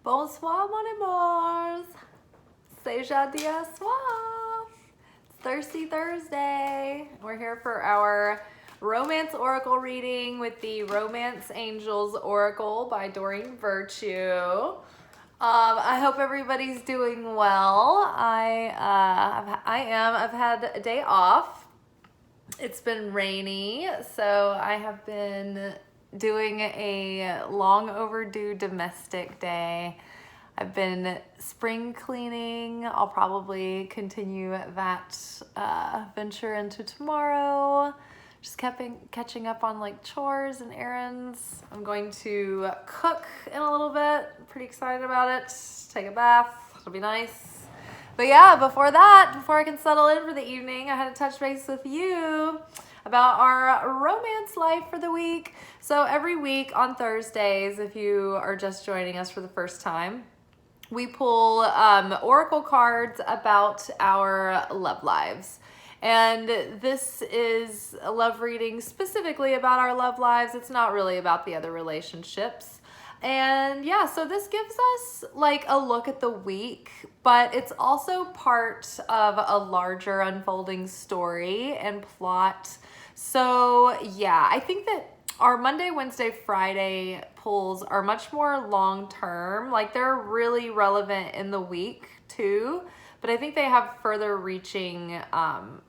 Bonsoir, mon amours. C'est jeudi soir. It's Thursty Thursday. We're here for our romance oracle reading with the Romance Angels Oracle by Doreen Virtue. I hope everybody's doing well. I've had a day off. It's been rainy, so I have been doing a long overdue domestic day. I've been spring cleaning. I'll probably continue that venture into tomorrow. Just catching up on like chores and errands. I'm going to cook in a little bit. Pretty excited about it. Take a bath. It'll be nice. But yeah, before I can settle in for the evening, I had to touch base with you about our romance life for the week. So every week on Thursdays, if you are just joining us for the first time, we pull oracle cards about our love lives. And this is a love reading specifically about our love lives. It's not really about the other relationships. And yeah, so this gives us like a look at the week, but it's also part of a larger unfolding story and plot. So yeah, I think that our Monday, Wednesday, Friday pulls are much more long-term. Like they're really relevant in the week too, but I think they have further reaching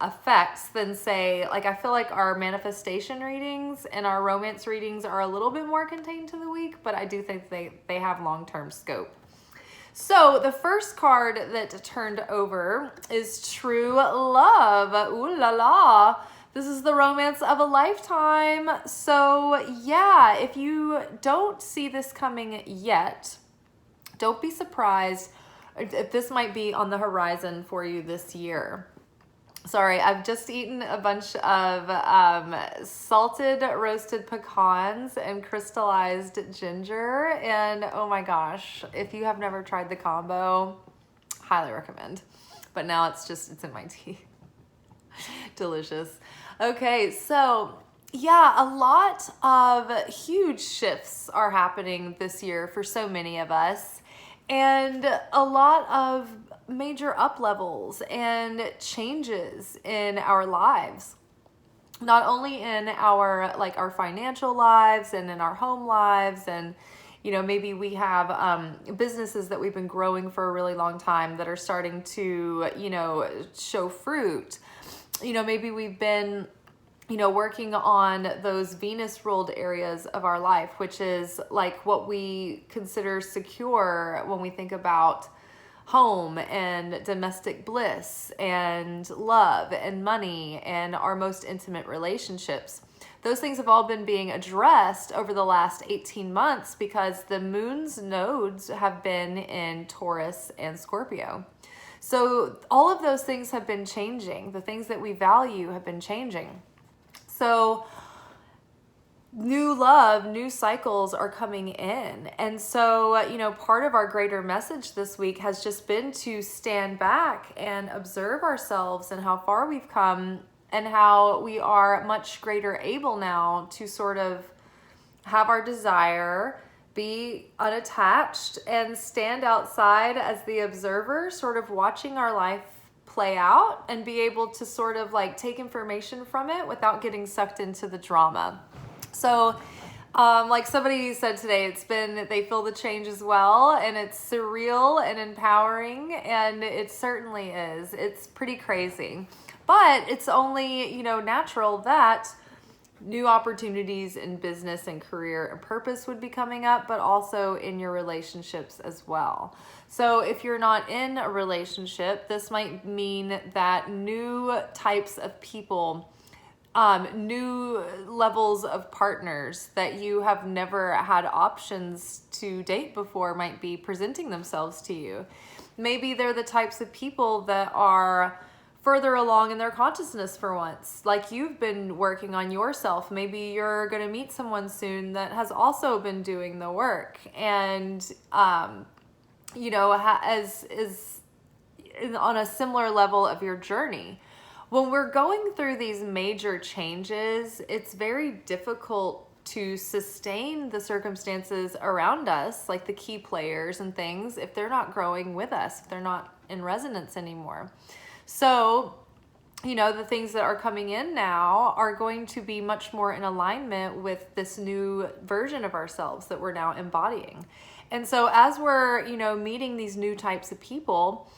effects than say, like I feel like our manifestation readings and our romance readings are a little bit more contained to the week, but I do think they have long-term scope. So the first card that turned over is True Love. Ooh la la. This is the romance of a lifetime. So yeah, if you don't see this coming yet, don't be surprised if this might be on the horizon for you this year. Sorry, I've just eaten a bunch of salted roasted pecans and crystallized ginger. And oh my gosh, if you have never tried the combo, highly recommend. But now it's in my tea. Delicious. Okay, so yeah, a lot of huge shifts are happening this year for so many of us. And a lot of major up levels and changes in our lives, not only in our financial lives and in our home lives, and maybe we have businesses that we've been growing for a really long time that are starting to show fruit. Maybe we've been working on those Venus ruled areas of our life, which is like what we consider secure when we think about home and domestic bliss and love and money and our most intimate relationships. Those things have all been being addressed over the last 18 months because the moon's nodes have been in Taurus and Scorpio. So all of those things have been changing. The things that we value have been changing. So new love, new cycles are coming in. And so, part of our greater message this week has just been to stand back and observe ourselves and how far we've come and how we are much greater able now to sort of have our desire, be unattached, and stand outside as the observer, sort of watching our life play out and be able to sort of like take information from it without getting sucked into the drama. So like somebody said today, they feel the change as well, and it's surreal and empowering, and it certainly is. It's pretty crazy, but it's only natural that new opportunities in business and career and purpose would be coming up, but also in your relationships as well. So if you're not in a relationship, this might mean that new types of people, new levels of partners that you have never had options to date before might be presenting themselves to you. Maybe they're the types of people that are further along in their consciousness for once, like you've been working on yourself. Maybe you're going to meet someone soon that has also been doing the work and is on a similar level of your journey. When we're going through these major changes, it's very difficult to sustain the circumstances around us, like the key players and things, if they're not growing with us, if they're not in resonance anymore. So, you know, the things that are coming in now are going to be much more in alignment with this new version of ourselves that we're now embodying. And so as we're, you know, meeting these new types of people,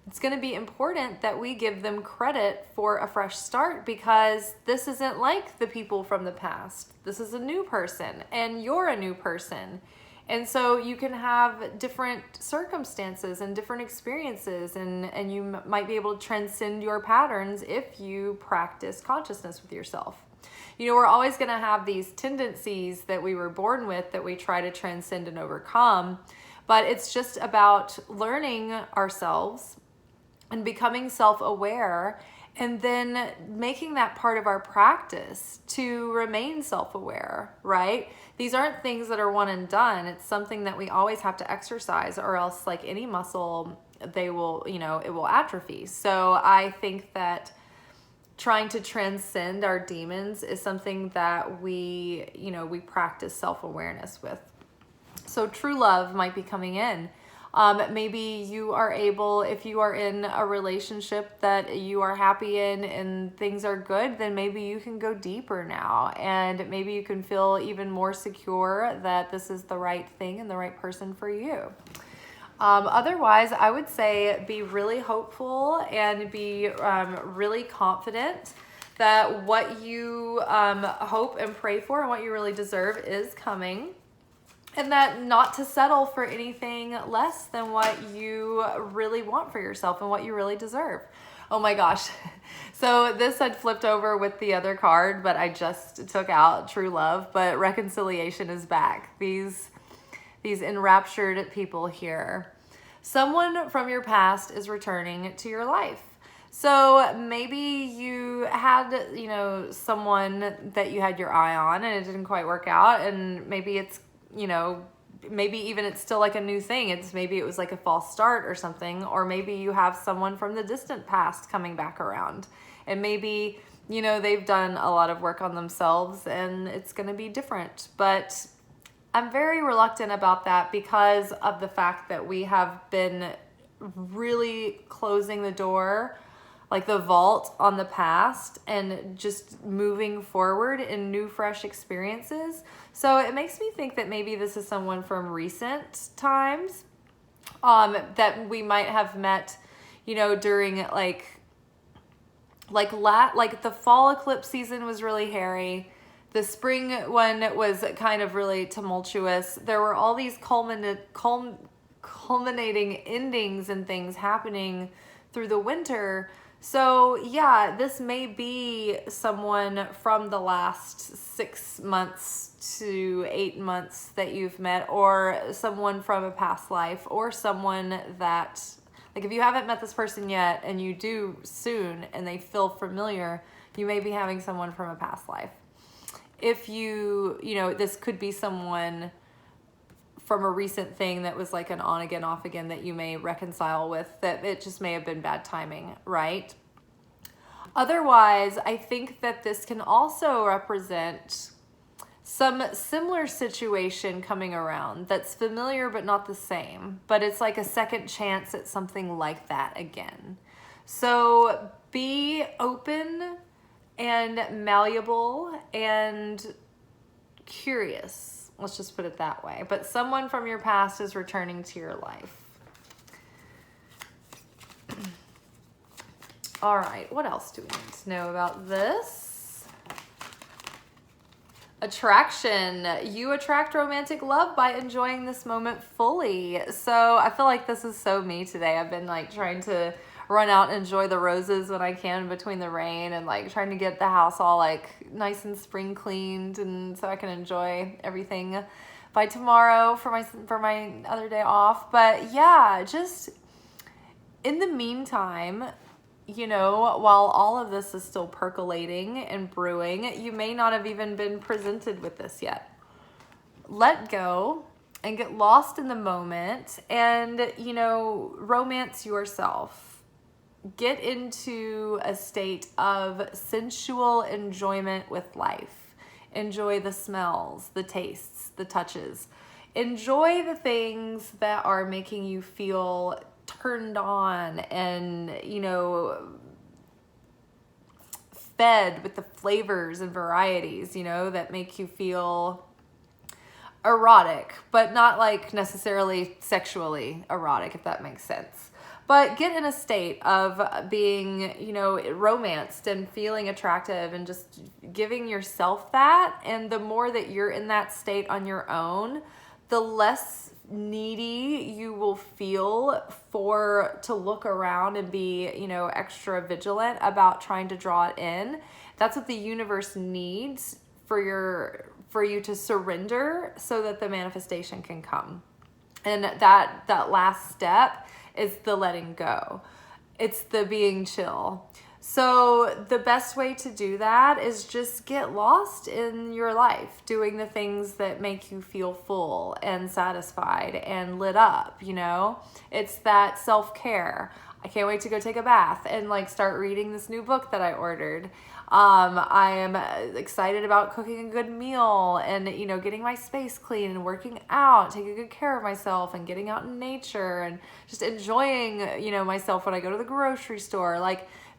it's going to be important that we give them credit for a fresh start, because this isn't like the people from the past. This is a new person, and you're a new person. And so you can have different circumstances and different experiences, and you might be able to transcend your patterns if you practice consciousness with yourself. You know, we're always going to have these tendencies that we were born with that we try to transcend and overcome, but it's just about learning ourselves and becoming self-aware, and then making that part of our practice to remain self-aware, right? These aren't things that are one and done. It's something that we always have to exercise, or else, like any muscle, they will, you know, it will atrophy. So I think that trying to transcend our demons is something that we, you know, we practice self-awareness with. So true love might be coming in. Maybe you are able, if you are in a relationship that you are happy in and things are good, then maybe you can go deeper now, and maybe you can feel even more secure that this is the right thing and the right person for you. Otherwise, I would say be really hopeful and be really confident that what you hope and pray for and what you really deserve is coming. And that not to settle for anything less than what you really want for yourself and what you really deserve. Oh my gosh. So this had flipped over with the other card, but I just took out true love, but reconciliation is back. These enraptured people here. Someone from your past is returning to your life. So maybe you had, you know, someone that you had your eye on and it didn't quite work out, and maybe it's, you know, maybe even it's still like a new thing. Maybe it was like a false start or something, or maybe you have someone from the distant past coming back around, and maybe, you know, they've done a lot of work on themselves and it's going to be different. But I'm very reluctant about that because of the fact that we have been really closing the door, like the vault on the past, and just moving forward in new, fresh experiences. So it makes me think that maybe this is someone from recent times, that we might have met, you know, during like the fall eclipse season was really hairy. The spring one was kind of really tumultuous. There were all these culminating endings and things happening through the winter. So yeah, this may be someone from the last 6 months to 8 months that you've met, or someone from a past life, or someone that, like, if you haven't met this person yet and you do soon and they feel familiar, you may be having someone from a past life. If you know, this could be someone from a recent thing that was like an on again, off again that you may reconcile with, that it just may have been bad timing, right? Otherwise, I think that this can also represent some similar situation coming around that's familiar but not the same, but it's like a second chance at something like that again. So be open and malleable and curious. Let's just put it that way. But someone from your past is returning to your life. All right, what else do we need to know about this? Attraction. You attract romantic love by enjoying this moment fully. So I feel like this is so me today. I've been like trying to run out and enjoy the roses when I can between the rain, and like trying to get the house all like nice and spring cleaned, and so I can enjoy everything by tomorrow for my other day off. But yeah, just in the meantime, you know, while all of this is still percolating and brewing, you may not have even been presented with this yet. Let go and get lost in the moment and, you know, romance yourself. Get into a state of sensual enjoyment with life Enjoy the smells, the tastes, the touches. Enjoy the things that are making you feel turned on and, fed with the flavors and varieties, that make you feel erotic, but not like necessarily sexually erotic, if that makes sense. But get in a state of being, romanced and feeling attractive and just giving yourself that. And the more that you're in that state on your own, the less needy you will feel to look around and be, extra vigilant about trying to draw it in. That's what the universe needs for you to surrender so that the manifestation can come. And that last step is the letting go. It's the being chill. So the best way to do that is just get lost in your life, doing the things that make you feel full and satisfied and lit up, It's that self-care. I can't wait to go take a bath and start reading this new book that I ordered. I am excited about cooking a good meal and, getting my space clean and working out, taking good care of myself and getting out in nature and just enjoying, myself when I go to the grocery store.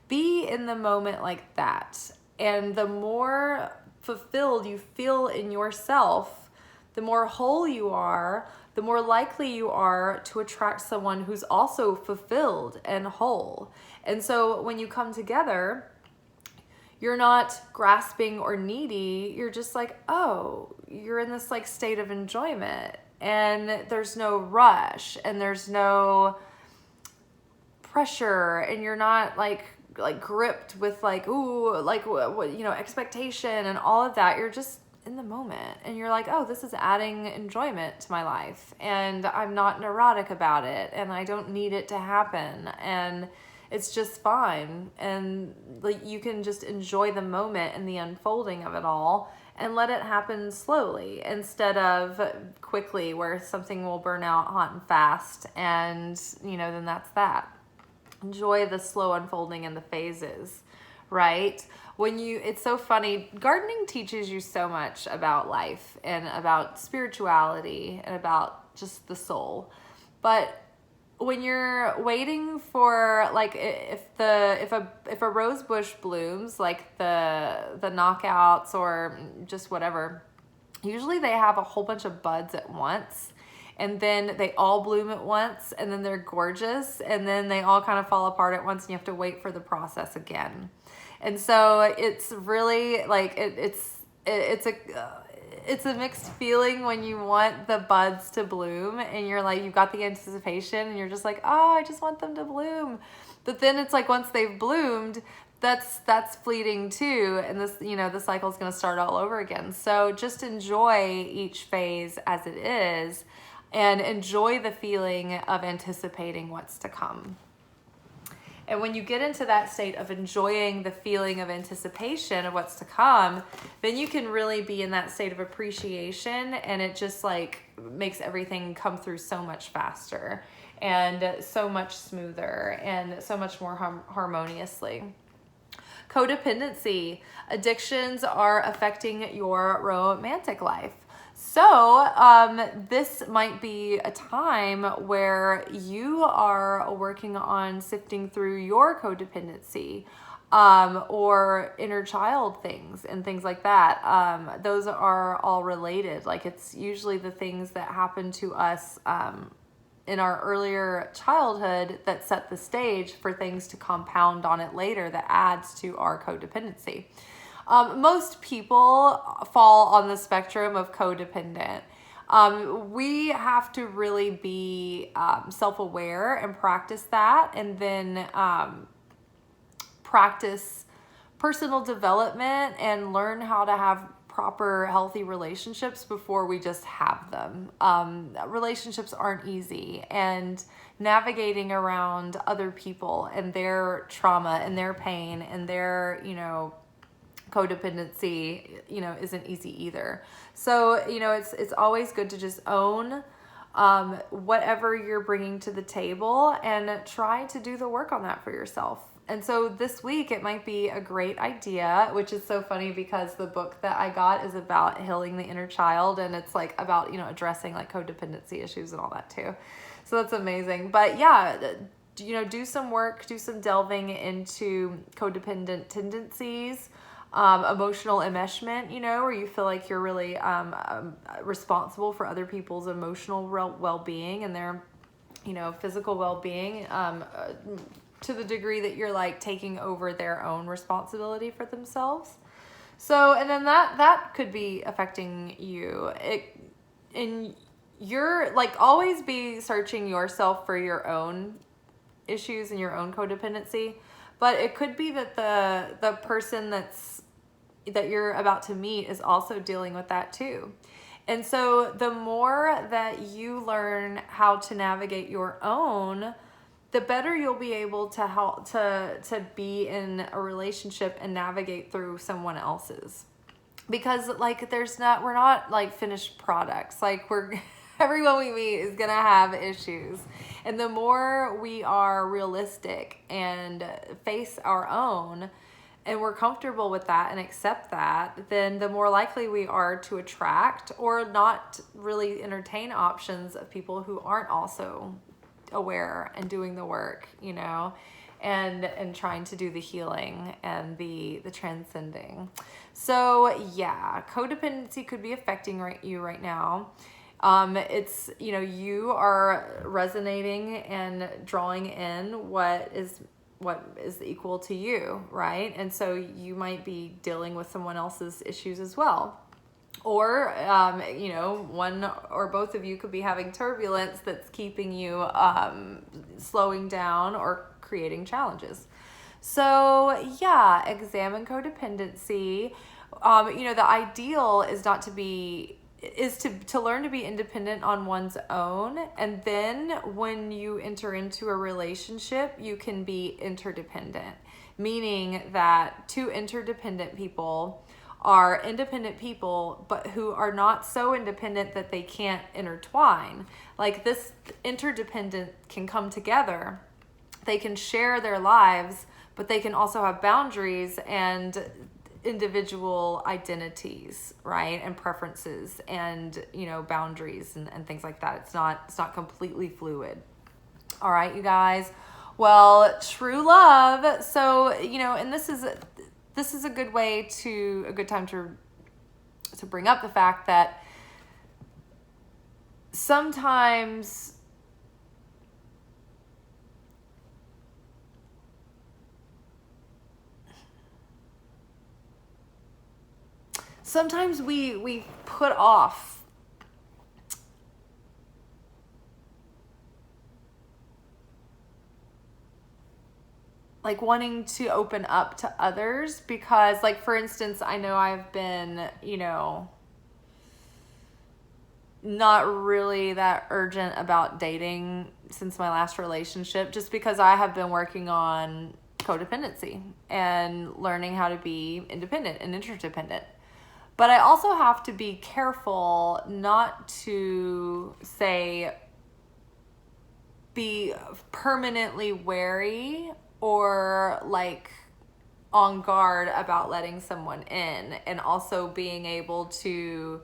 Be in the moment like that. And the more fulfilled you feel in yourself, the more whole you are, the more likely you are to attract someone who's also fulfilled and whole. And so when you come together, you're not grasping or needy. You're just you're in this state of enjoyment, and there's no rush and there's no pressure, and you're not gripped with expectation and all of that. You're just in the moment, and you're this is adding enjoyment to my life, and I'm not neurotic about it, and I don't need it to happen, and it's just fine. And you can just enjoy the moment and the unfolding of it all and let it happen slowly instead of quickly, where something will burn out hot and fast, and then that's that. Enjoy the slow unfolding and the phases, right? It's so funny. Gardening teaches you so much about life and about spirituality and about just the soul. But when you're waiting for if a rose bush blooms, the knockouts or just whatever, usually they have a whole bunch of buds at once. And then they all bloom at once, and then they're gorgeous, and then they all kind of fall apart at once, and you have to wait for the process again. And so it's really it's a mixed feeling when you want the buds to bloom, and you're you've got the anticipation, and you're just oh, I just want them to bloom. But then it's once they've bloomed, that's fleeting too, and this the cycle is going to start all over again. So just enjoy each phase as it is. And enjoy the feeling of anticipating what's to come. And when you get into that state of enjoying the feeling of anticipation of what's to come, then you can really be in that state of appreciation, and it just makes everything come through so much faster and so much smoother and so much more harmoniously. Codependency. Addictions are affecting your romantic life. So this might be a time where you are working on sifting through your codependency or inner child things and things like that. Those are all related. It's usually the things that happen to us in our earlier childhood that set the stage for things to compound on it later that adds to our codependency. Most people fall on the spectrum of codependent. We have to really be self-aware and practice that, and then practice personal development and learn how to have proper healthy relationships before we just have them. Relationships aren't easy, and navigating around other people and their trauma and their pain and their, codependency, isn't easy either. So, it's always good to just own whatever you're bringing to the table and try to do the work on that for yourself. And so this week it might be a great idea, which is so funny because the book that I got is about healing the inner child, and it's like about, you know, addressing like codependency issues and all that too. So that's amazing. But yeah, you know, do some work, do some delving into codependent tendencies, emotional enmeshment, you know, where you feel like you're really responsible for other people's emotional well-being and their, you know, physical well-being, to the degree that you're like taking over their own responsibility for themselves. So, and then that could be affecting you. You're like, always be searching yourself for your own issues and your own codependency, but it could be that the person that you're about to meet is also dealing with that too. And so the more that you learn how to navigate your own, the better you'll be able to help to be in a relationship and navigate through someone else's. Because like we're not like finished products. Like everyone we meet is gonna have issues. And the more we are realistic and face our own, and we're comfortable with that and accept that, then the more likely we are to attract or not really entertain options of people who aren't also aware and doing the work, you know, and trying to do the healing and the transcending. So yeah, codependency could be affecting you right now. It's, you know, you are resonating and drawing in what is equal to you, right? And so you might be dealing with someone else's issues as well. Or, you know, one or both of you could be having turbulence that's keeping you slowing down or creating challenges. So yeah, examine codependency. You know, the ideal is to learn to be independent on one's own. And then when you enter into a relationship, you can be interdependent, meaning that two interdependent people are independent people, but who are not so independent that they can't intertwine. Like, this interdependent can come together. They can share their lives, but they can also have boundaries and individual identities, right? And preferences and, you know, boundaries and things like that. It's not completely fluid. All right, you guys. Well, true love. So, you know, and this is a good time to bring up the fact that sometimes we put off like wanting to open up to others because, like, for instance, I know I've been, you know, not really that urgent about dating since my last relationship, just because I have been working on codependency and learning how to be independent and interdependent. But I also have to be careful not to be permanently wary or like on guard about letting someone in, and also being able to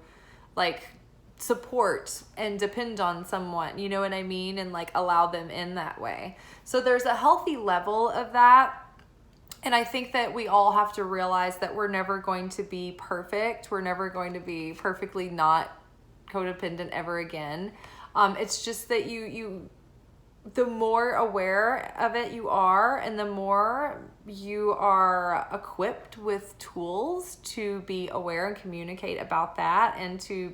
like support and depend on someone, you know what I mean? And like allow them in that way. So there's a healthy level of that. And I think that we all have to realize that we're never going to be perfect. We're never going to be perfectly not codependent ever again. It's just that the more aware of it you are, and the more you are equipped with tools to be aware and communicate about that, and to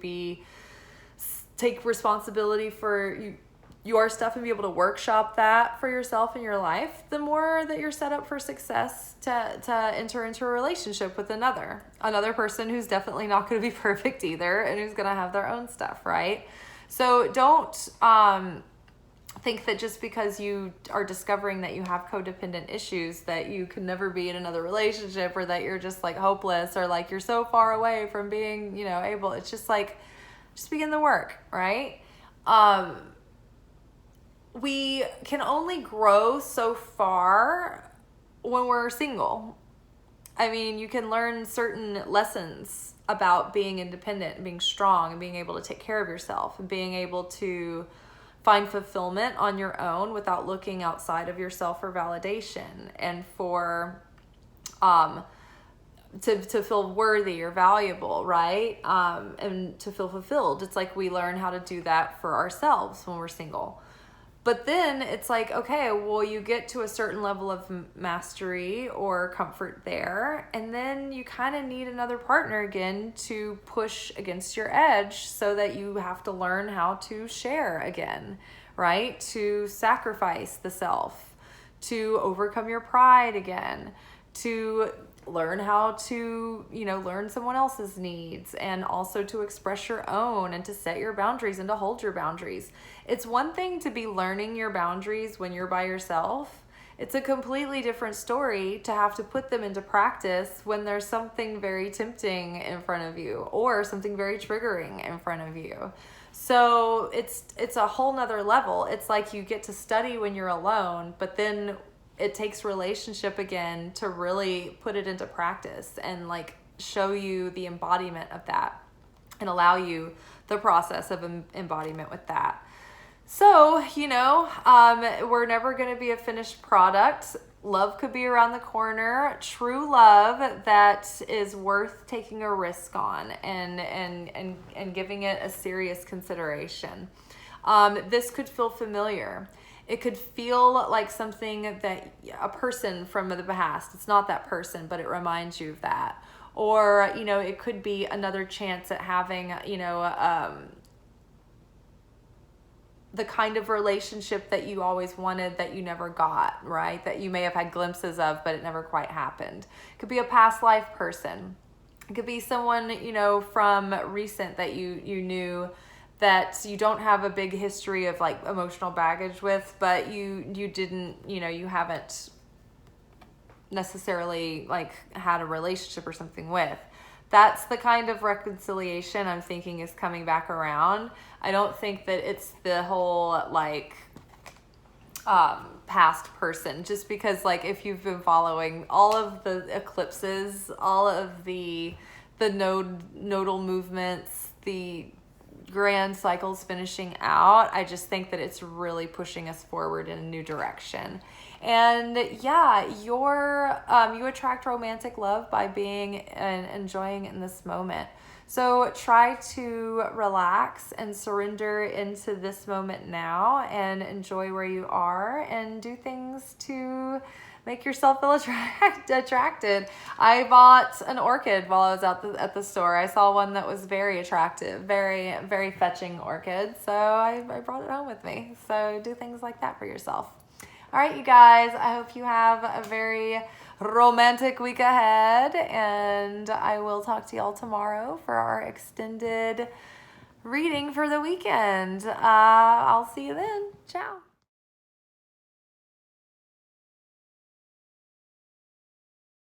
take responsibility for your stuff and be able to workshop that for yourself in your life, the more that you're set up for success to enter into a relationship with another person who's definitely not going to be perfect either, and who's going to have their own stuff, right? So don't think that just because you are discovering that you have codependent issues that you can never be in another relationship, or that you're just like hopeless, or like you're so far away from being, you know, able. It's just like, just begin the work, right? We can only grow so far when we're single. I mean, you can learn certain lessons about being independent and being strong and being able to take care of yourself and being able to find fulfillment on your own without looking outside of yourself for validation and for to feel worthy or valuable, right? And to feel fulfilled. It's like we learn how to do that for ourselves when we're single. But then it's like, okay, well, you get to a certain level of mastery or comfort there, and then you kind of need another partner again to push against your edge so that you have to learn how to share again, right? To sacrifice the self, to overcome your pride again, to learn how to, learn someone else's needs, and also to express your own and to set your boundaries and to hold your boundaries. It's one thing to be learning your boundaries when you're by yourself. It's a completely different story to have to put them into practice when there's something very tempting in front of you or something very triggering in front of you. So it's a whole nother level. It's like you get to study when you're alone, but then it takes relationship again to really put it into practice and like show you the embodiment of that and allow you the process of embodiment with that. So, we're never going to be a finished product. Love could be around the corner. True love that is worth taking a risk on and giving it a serious consideration. This could feel familiar. It could feel like something that a person from the past, it's not that person, but it reminds you of that. Or, it could be another chance at having, the kind of relationship that you always wanted that you never got, right? That you may have had glimpses of, but it never quite happened. It could be a past life person. It could be someone, from recent that you knew that you don't have a big history of like emotional baggage with, but you didn't, you haven't necessarily like had a relationship or something with. That's the kind of reconciliation I'm thinking is coming back around. I don't think that it's the whole like past person, just because like if you've been following all of the eclipses, all of the nodal movements, the grand cycles finishing out, I just think that it's really pushing us forward in a new direction. And yeah, you attract romantic love by being and enjoying in this moment. So try to relax and surrender into this moment now and enjoy where you are and do things to make yourself feel attracted. I bought an orchid while I was at the store. I saw one that was very attractive, very, very fetching orchid. So I brought it home with me. So do things like that for yourself. All right, you guys, I hope you have a very romantic week ahead, and I will talk to y'all tomorrow for our extended reading for the weekend. I'll see you then. Ciao.